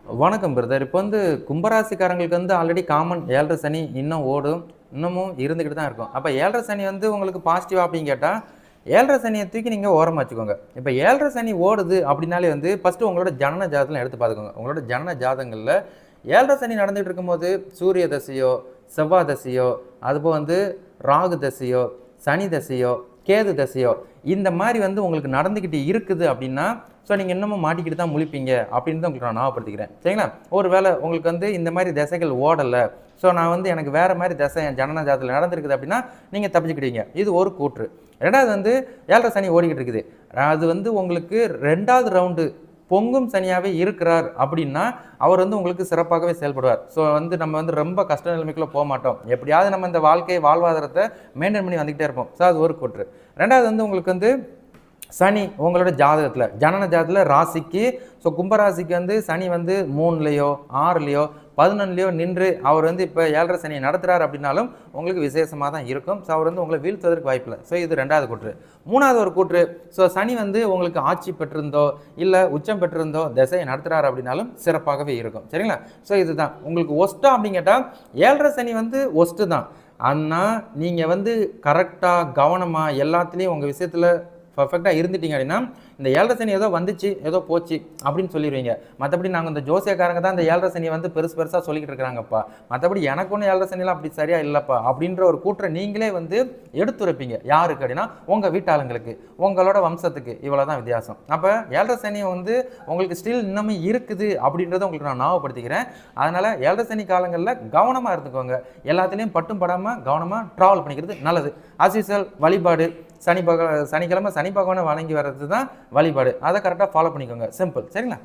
வணக்கம் பிரதர். இப்போ வந்து கும்பராசிக்காரங்களுக்கு வந்து ஆல்ரெடி காமன் 7:30 சனி இன்னும் ஓடும். இன்னமும் இருந்துக்கிட்டு தான் இருக்கும். அப்போ 7:30 சனி வந்து உங்களுக்கு பாசிட்டிவா அப்படின்னு கேட்டால் 7:30 சனியை தூக்கி நீங்கள் ஓரமாக வச்சுக்கோங்க. இப்போ 7:30 சனி ஓடுது அப்படின்னாலே வந்து ஃபஸ்ட்டு உங்களோட ஜனன ஜாதகம் எடுத்து பார்த்துக்கோங்க. உங்களோட ஜனன ஜாதகங்களில் 7:30 சனி நடந்துகிட்டு இருக்கும்போது சூரிய தசையோ, செவ்வாய் தசையோ, அதுபோல் வந்து ராகு தசையோ, சனி தசையோ, கேது தசையோ இந்த மாதிரி வந்து உங்களுக்கு நடந்துக்கிட்டு இருக்குது அப்படின்னா ஸோ நீங்கள் இன்னமும் மாட்டிக்கிட்டு தான் முழிப்பீங்க அப்படின்னு தான் உங்களுக்கு நான் ஞாபகப்படுத்திக்கிறேன். சரிங்களா? ஒரு வேளை உங்களுக்கு வந்து இந்த மாதிரி தசைகள் ஓடலை, ஸோ நான் வந்து எனக்கு வேறு மாதிரி தசை என் ஜனன ஜாதகத்தில் நடந்திருக்குது அப்படின்னா நீங்கள் தப்பிச்சுக்கிட்டீங்க. இது ஒரு கூற்று. ரெண்டாவது வந்து 7:30 சனி ஓடிக்கிட்டு இருக்குது. அது வந்து உங்களுக்கு 2வது ரவுண்டு பொங்கும் சனியாகவே இருக்கிறார் அப்படின்னா அவர் வந்து உங்களுக்கு சிறப்பாகவே செயல்படுவார். ஸோ வந்து நம்ம வந்து ரொம்ப கஷ்ட நிலைமைக்குள்ளே போக மாட்டோம். எப்படியாவது நம்ம இந்த வாழ்க்கை வாழ்வாதாரத்தை மெயின்டைன் பண்ணி வந்துக்கிட்டே இருப்போம். ஸோ அது ஒரு கூற்று. ரெண்டாவது வந்து உங்களுக்கு வந்து சனி உங்களோட ஜாதகத்தில் ஜனன ஜாதகத்தில் ராசிக்கு, ஸோ கும்பராசிக்கு வந்து சனி வந்து 3லையோ 6லையோ 11லையோ நின்று அவர் வந்து இப்போ 7:30 சனியை நடத்துகிறார் அப்படின்னாலும் உங்களுக்கு விசேஷமாக தான் இருக்கும். ஸோ அவர் வந்து உங்களை வீழ்த்துவதற்கு வாய்ப்பில்லை. ஸோ இது 2வது கூற்று. 3வது ஒரு கூற்று, ஸோ சனி வந்து உங்களுக்கு ஆட்சி பெற்றிருந்தோ இல்லை உச்சம் பெற்றிருந்தோ திசையை நடத்துகிறார் அப்படின்னாலும் சிறப்பாகவே இருக்கும். சரிங்களா? ஸோ இதுதான் உங்களுக்கு ஒஸ்ட்டா அப்படின்னு கேட்டால் 7:30 சனி வந்து ஒஸ்ட்டு தான். ஆனால் நீங்கள் வந்து கரெக்டாக கவனமாக எல்லாத்துலேயும் உங்கள் விஷயத்தில் பர்ஃபெக்டாக இருந்துட்டீங்க அப்படின்னா இந்த 7:30 சனி ஏதோ வந்துச்சு ஏதோ போச்சு அப்படின்னு சொல்லிடுவீங்க. மற்றபடி நாங்கள் இந்த ஜோசியக்காரங்க தான் இந்த 7:30 சனியை வந்து பெருசாக சொல்லிக்கிட்டு இருக்கிறாங்கப்பா, மற்றபடி எனக்கு ஒன்றும் 7:30 சனிலாம் அப்படி சரியா இல்லைப்பா அப்படின்ற ஒரு கூற்றை நீங்களே வந்து எடுத்துரைப்பீங்க. யாருக்கு அப்படின்னா உங்கள் வீட்டாளங்களுக்கு, உங்களோட வம்சத்துக்கு. இவ்வளோ தான் வித்தியாசம். அப்போ 7:30 சனி வந்து உங்களுக்கு ஸ்டில் இன்னமும் இருக்குது அப்படின்றத உங்களுக்கு நான் ஞாபகப்படுத்திக்கிறேன். அதனால் 7:30 சனி காலங்களில் கவனமாக இருந்துக்கோங்க. எல்லாத்துலேயும் பட்டும் படாமல் கவனமாக ட்ராவல் பண்ணிக்கிறது நல்லது. ஆஸ் யூசுவல் வழிபாடு சனிக்கிழமை சனி பகவானை வணங்கி வர்றது தான் வழிபாடு. அதை கரெக்டாக ஃபாலோ பண்ணிக்கோங்க. சிம்பிள். சரிங்களா?